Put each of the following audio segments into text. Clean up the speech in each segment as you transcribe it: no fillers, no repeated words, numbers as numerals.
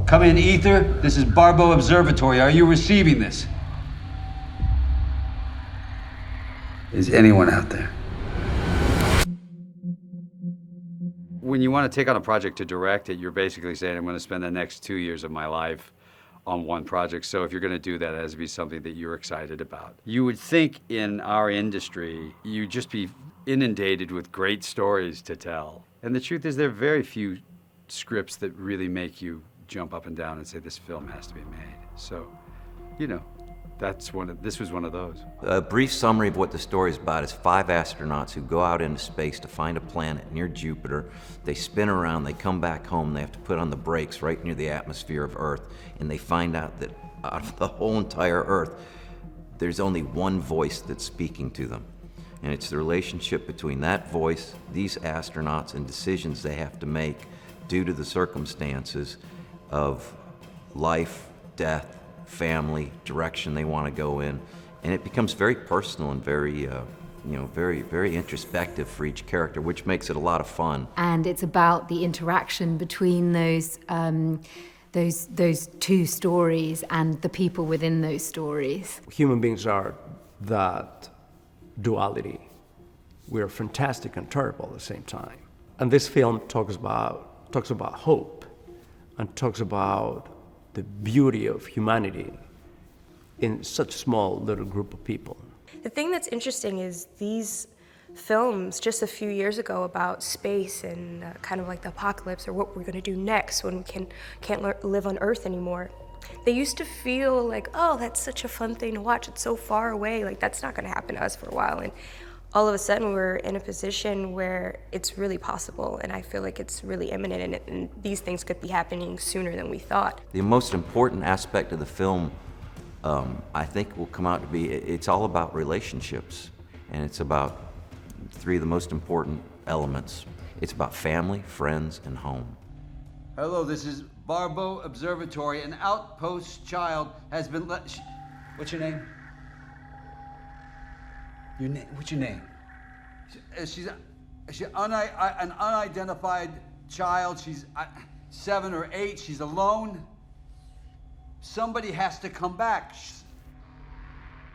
Come in, Ether. This is Barbo Observatory. Are you receiving this? Is anyone out there? When you want to take on a project to direct it, you're basically saying, I'm going to spend the next 2 years of my life on one project. So if you're going to do that, it has to be something that you're excited about. You would think in our industry, you'd just be inundated with great stories to tell. And the truth is there are very few scripts that really make you jump up and down and say, this film has to be made. So, you know, this was one of those. A brief summary of what the story is about is 5 astronauts who go out into space to find a planet near Jupiter. They spin around, they come back home, they have to put on the brakes right near the atmosphere of Earth, and they find out that out of the whole entire Earth, there's only one voice that's speaking to them. And it's the relationship between that voice, these astronauts, and decisions they have to make due to the circumstances of life, death, family, direction they want to go in, and it becomes very personal and very, very introspective for each character, which makes it a lot of fun. And it's about the interaction between those two stories and the people within those stories. Human beings are that duality. We're fantastic and terrible at the same time. And this film talks about hope and talks about the beauty of humanity in such a small little group of people. The thing that's interesting is these films just a few years ago about space and kind of like the apocalypse or what we're going to do next when we can't live on Earth anymore. They used to feel like, oh, that's such a fun thing to watch. It's so far away. Like, that's not going to happen to us for a while. And all of a sudden, we're in a position where it's really possible, and I feel like it's really imminent, and these things could be happening sooner than we thought. The most important aspect of the film, I think, will come out to be, it's all about relationships, and it's about 3 of the most important elements. It's about family, friends, and home. Hello, this is Barbo Observatory. An outpost child has been What's your name? What's your name? She's an unidentified child. She's 7 or 8. She's alone. Somebody has to come back.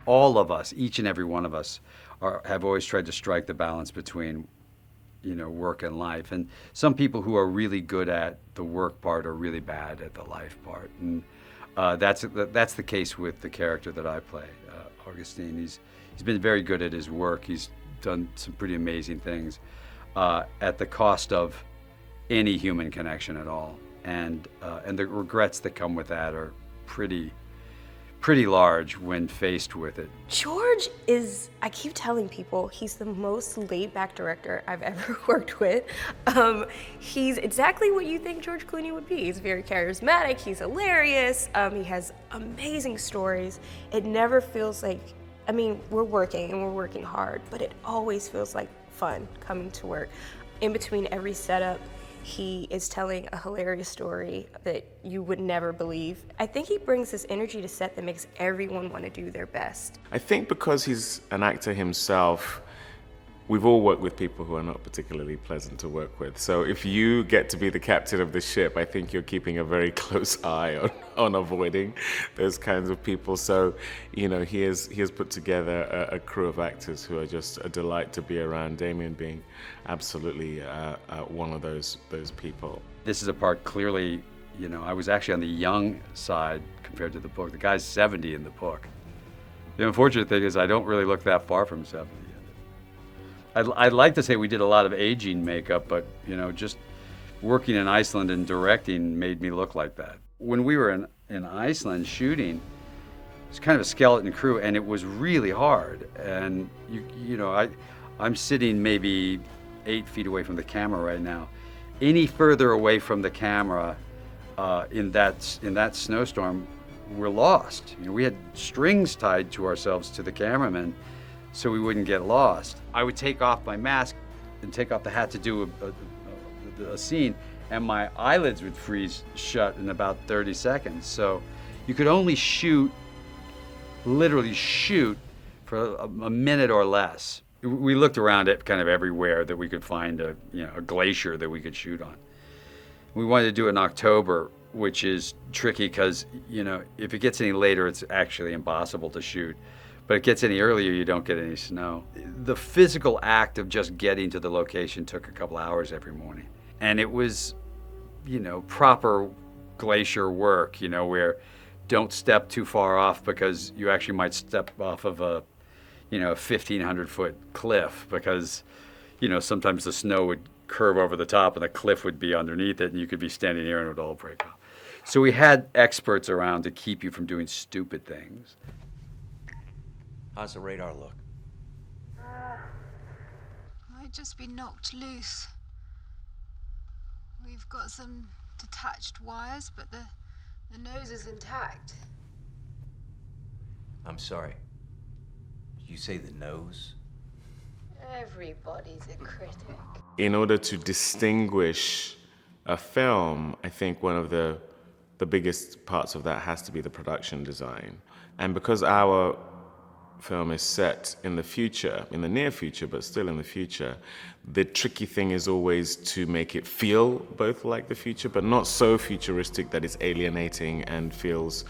All of us, each and every one of us, have always tried to strike the balance between, work and life. And some people who are really good at the work part are really bad at the life part. And that's the case with the character that I play, Augustine. He's been very good at his work. He's done some pretty amazing things at the cost of any human connection at all. And the regrets that come with that are pretty large when faced with it. George is, I keep telling people, he's the most laid-back director I've ever worked with. He's exactly what you think George Clooney would be. He's very charismatic, he's hilarious, he has amazing stories. It never feels like, we're working and we're working hard, but it always feels like fun coming to work. In between every setup, he is telling a hilarious story that you would never believe. I think he brings this energy to set that makes everyone want to do their best. I think because he's an actor himself, we've all worked with people who are not particularly pleasant to work with. So if you get to be the captain of the ship, I think you're keeping a very close eye on avoiding those kinds of people. So, he has put together a crew of actors who are just a delight to be around, Damien being absolutely one of those people. This is a part clearly, I was actually on the young side compared to the book. The guy's 70 in the book. The unfortunate thing is I don't really look that far from 70. I'd like to say we did a lot of aging makeup, but just working in Iceland and directing made me look like that. When we were in Iceland shooting, it was kind of a skeleton crew, and it was really hard. And I'm sitting maybe 8 feet away from the camera right now. Any further away from the camera in that snowstorm, we're lost. We had strings tied to ourselves to the cameraman, so we wouldn't get lost. I would take off my mask and take off the hat to do a scene, and my eyelids would freeze shut in about 30 seconds. So you could only literally shoot for a minute or less. We looked around at kind of everywhere that we could find a glacier that we could shoot on. We wanted to do it in October, which is tricky because, you know, if it gets any later, it's actually impossible to shoot. But it gets any earlier, you don't get any snow. The physical act of just getting to the location took a couple hours every morning. And it was, you know, proper glacier work, you know, where don't step too far off because you actually might step off of a, you know, 1,500-foot cliff because, you know, sometimes the snow would curve over the top and the cliff would be underneath it and you could be standing here and it would all break off. So we had experts around to keep you from doing stupid things. How's the radar look? Might just be knocked loose. We've got some detached wires, but the nose is intact. I'm sorry. Did you say the nose? Everybody's a critic. In order to distinguish a film, I think one of the biggest parts of that has to be the production design. And because our film is set in the future, in the near future, but still in the future, the tricky thing is always to make it feel both like the future, but not so futuristic that it's alienating and feels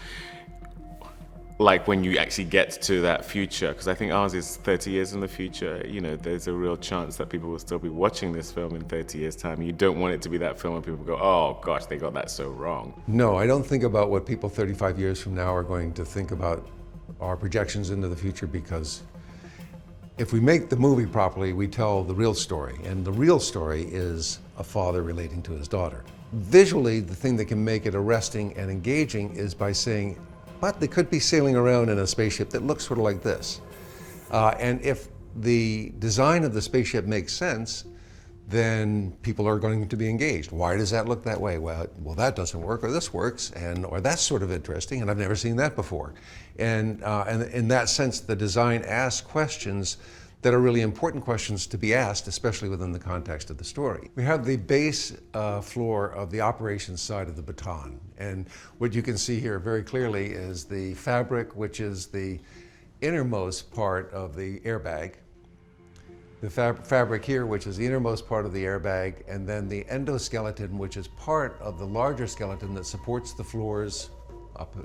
like when you actually get to that future, because I think ours is 30 years in the future. You know, there's a real chance that people will still be watching this film in 30 years' time. You don't want it to be that film where people go, oh gosh, they got that so wrong. No, I don't think about what people 35 years from now are going to think about our projections into the future, because if we make the movie properly, we tell the real story, and the real story is a father relating to his daughter. Visually, the thing that can make it arresting and engaging is by saying, but they could be sailing around in a spaceship that looks sort of like this. And if the design of the spaceship makes sense, then people are going to be engaged. Why does that look that way? Well, that doesn't work, or this works, or that's sort of interesting, and I've never seen that before. And in that sense, the design asks questions that are really important questions to be asked, especially within the context of the story. We have the base floor of the operations side of the baton. And what you can see here very clearly is the fabric, which is the innermost part of the airbag. The fabric here, which is the innermost part of the airbag, and then the endoskeleton, which is part of the larger skeleton that supports the floors, up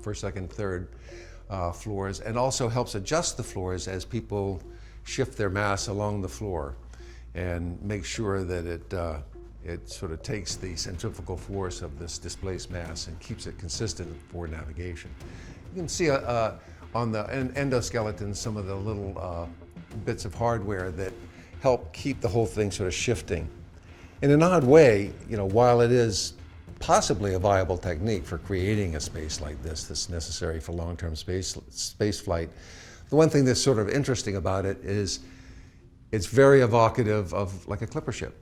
first, second, third floors, and also helps adjust the floors as people shift their mass along the floor and make sure that it sort of takes the centrifugal force of this displaced mass and keeps it consistent for navigation. You can see on the endoskeleton some of the little bits of hardware that help keep the whole thing sort of shifting. In an odd way, you know, while it is possibly a viable technique for creating a space like this that's necessary for long-term space flight, the one thing that's sort of interesting about it is it's very evocative of like a clipper ship.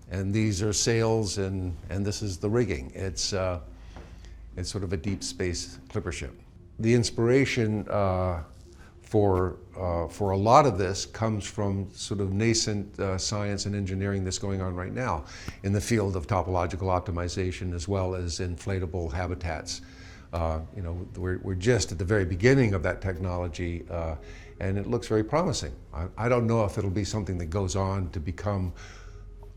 And these are sails and this is the rigging. It's sort of a deep space clipper ship. The inspiration for a lot of this comes from sort of nascent science and engineering that's going on right now in the field of topological optimization as well as inflatable habitats. You know, we're just at the very beginning of that technology, and it looks very promising. I don't know if it'll be something that goes on to become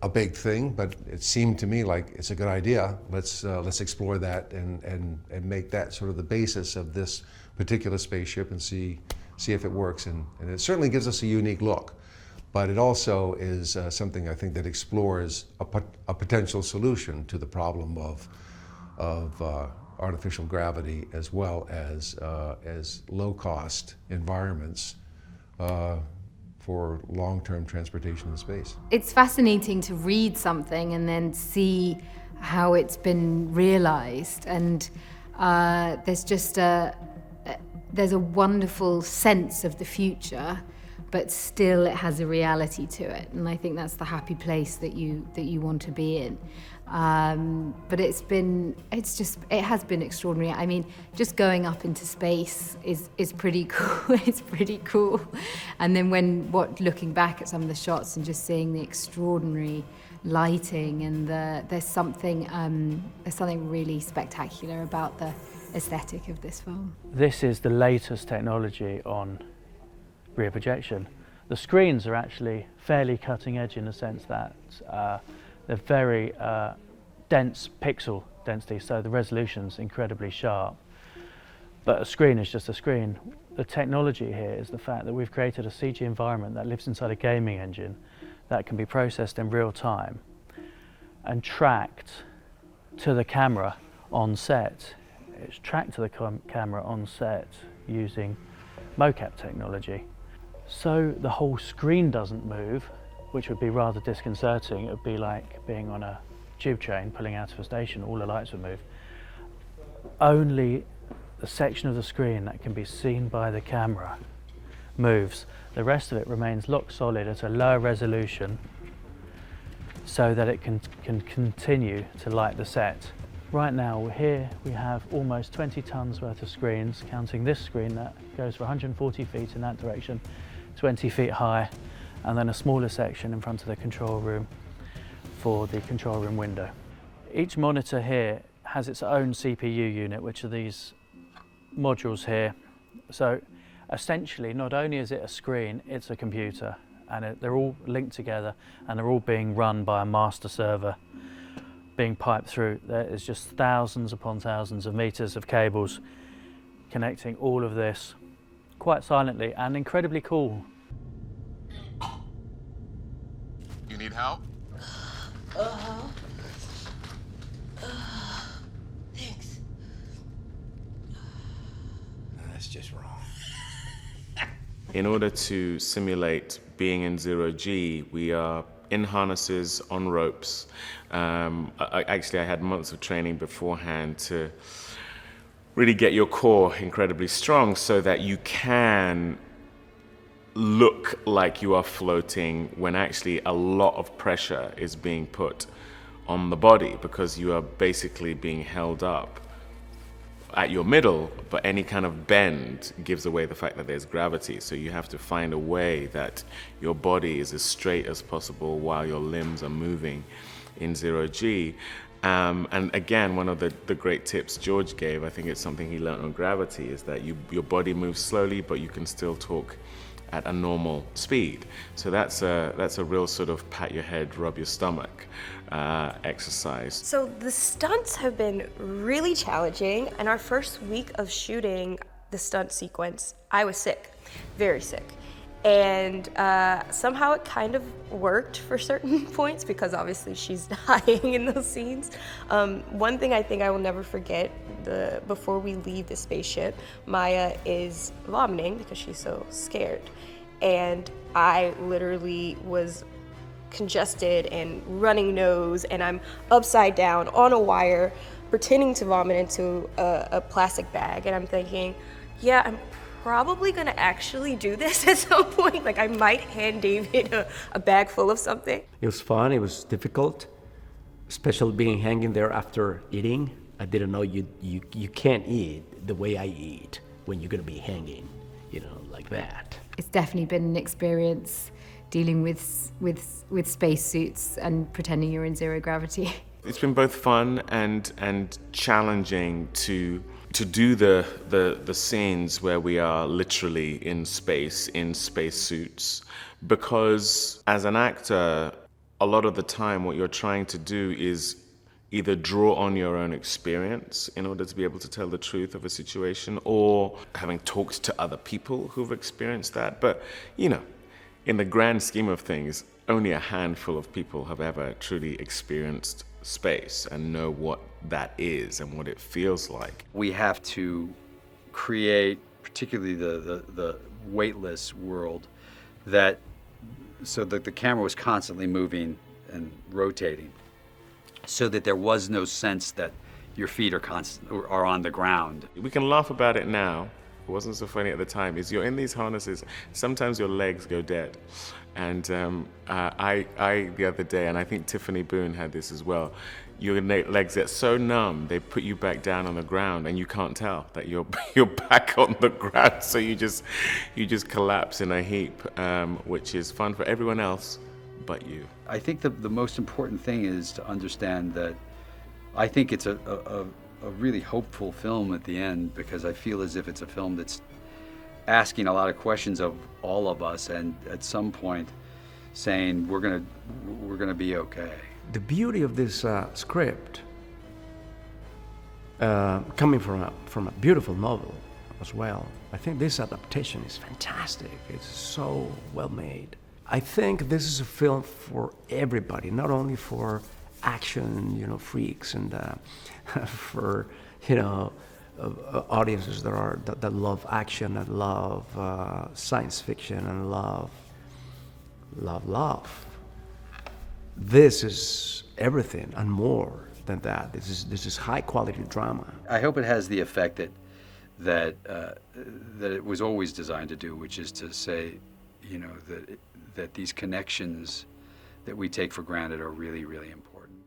a big thing, but it seemed to me like it's a good idea. Let's explore that and make that sort of the basis of this particular spaceship and see if it works. And it certainly gives us a unique look, but it also is something I think that explores a potential solution to the problem of artificial gravity as well as low-cost environments for long-term transportation in space. It's fascinating to read something and then see how it's been realized, and there's just there's a wonderful sense of the future, but still it has a reality to it, and I think that's the happy place that you want to be in. But it has been extraordinary. I mean, just going up into space is pretty cool. It's pretty cool. And then looking back at some of the shots and just seeing the extraordinary lighting and there's something really spectacular about the aesthetic of this film. This is the latest technology on rear projection. The screens are actually fairly cutting edge in the sense that they're very dense pixel density, so the resolution's incredibly sharp. But a screen is just a screen. The technology here is the fact that we've created a CG environment that lives inside a gaming engine that can be processed in real time and tracked to the camera on set. It's tracked to the camera on set using mocap technology. So the whole screen doesn't move, which would be rather disconcerting. It would be like being on a tube train pulling out of a station, all the lights would move. Only the section of the screen that can be seen by the camera moves. The rest of it remains lock solid at a lower resolution so that it can continue to light the set. Right now here we have almost 20 tons worth of screens, counting this screen that goes for 140 feet in that direction, 20 feet high, and then a smaller section in front of the control room for the control room window. Each monitor here has its own CPU unit, which are these modules here. So essentially, not only is it a screen, it's a computer, and they're all linked together and they're all being run by a master server being piped through. There is just thousands upon thousands of meters of cables connecting all of this quite silently and incredibly cool. You need help? Thanks. That's just wrong. In order to simulate being in zero G, we are in harnesses, on ropes. I had months of training beforehand to really get your core incredibly strong so that you can look like you are floating when actually a lot of pressure is being put on the body, because you are basically being held up at your middle, but any kind of bend gives away the fact that there's gravity. So you have to find a way that your body is as straight as possible while your limbs are moving in zero G. And again, one of the great tips George gave, I think it's something he learned on Gravity, is that your body moves slowly, but you can still talk at a normal speed. So that's a real sort of pat your head, rub your stomach exercise. So the stunts have been really challenging, and our first week of shooting the stunt sequence, I was sick, very sick. And somehow it kind of worked for certain points, because obviously she's dying in those scenes. One thing I think I will never forget, before we leave the spaceship, Maya is vomiting because she's so scared. And I literally was congested and running nose, and I'm upside down on a wire pretending to vomit into a plastic bag. And I'm thinking, yeah, I'm probably gonna actually do this at some point. Like, I might hand David a bag full of something. It was fun, it was difficult, especially being hanging there after eating. I didn't know you can't eat the way I eat when you're gonna be hanging, like that. It's definitely been an experience dealing with spacesuits and pretending you're in zero gravity. It's been both fun and challenging to do the scenes where we are literally in spacesuits, because as an actor, a lot of the time what you're trying to do is either draw on your own experience in order to be able to tell the truth of a situation, or having talked to other people who've experienced that. But, in the grand scheme of things, only a handful of people have ever truly experienced space and know what that is and what it feels like. We have to create, particularly the weightless world, so that the camera was constantly moving and rotating, so that there was no sense that your feet are on the ground. We can laugh about it now. It wasn't so funny at the time. Is you're in these harnesses, sometimes your legs go dead. And I the other day, and I think Tiffany Boone had this as well, your legs get so numb, they put you back down on the ground, and you can't tell that you're back on the ground. So you just collapse in a heap, which is fun for everyone else but you. I think the most important thing is to understand that I think it's a really hopeful film at the end, because I feel as if it's a film that's asking a lot of questions of all of us, and at some point saying we're gonna be okay. the beauty of this script, coming from a beautiful novel as well, I think this adaptation is fantastic. It's so well made. I think this is a film for everybody, not only for action, freaks and for, audiences that love action and love science fiction and love. This is everything and more than that. This is high quality drama. I hope it has the effect that it was always designed to do, which is to say, that these connections that we take for granted are really, really important.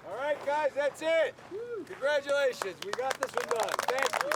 All right, guys, that's it. Congratulations, we got this one done. Thank you.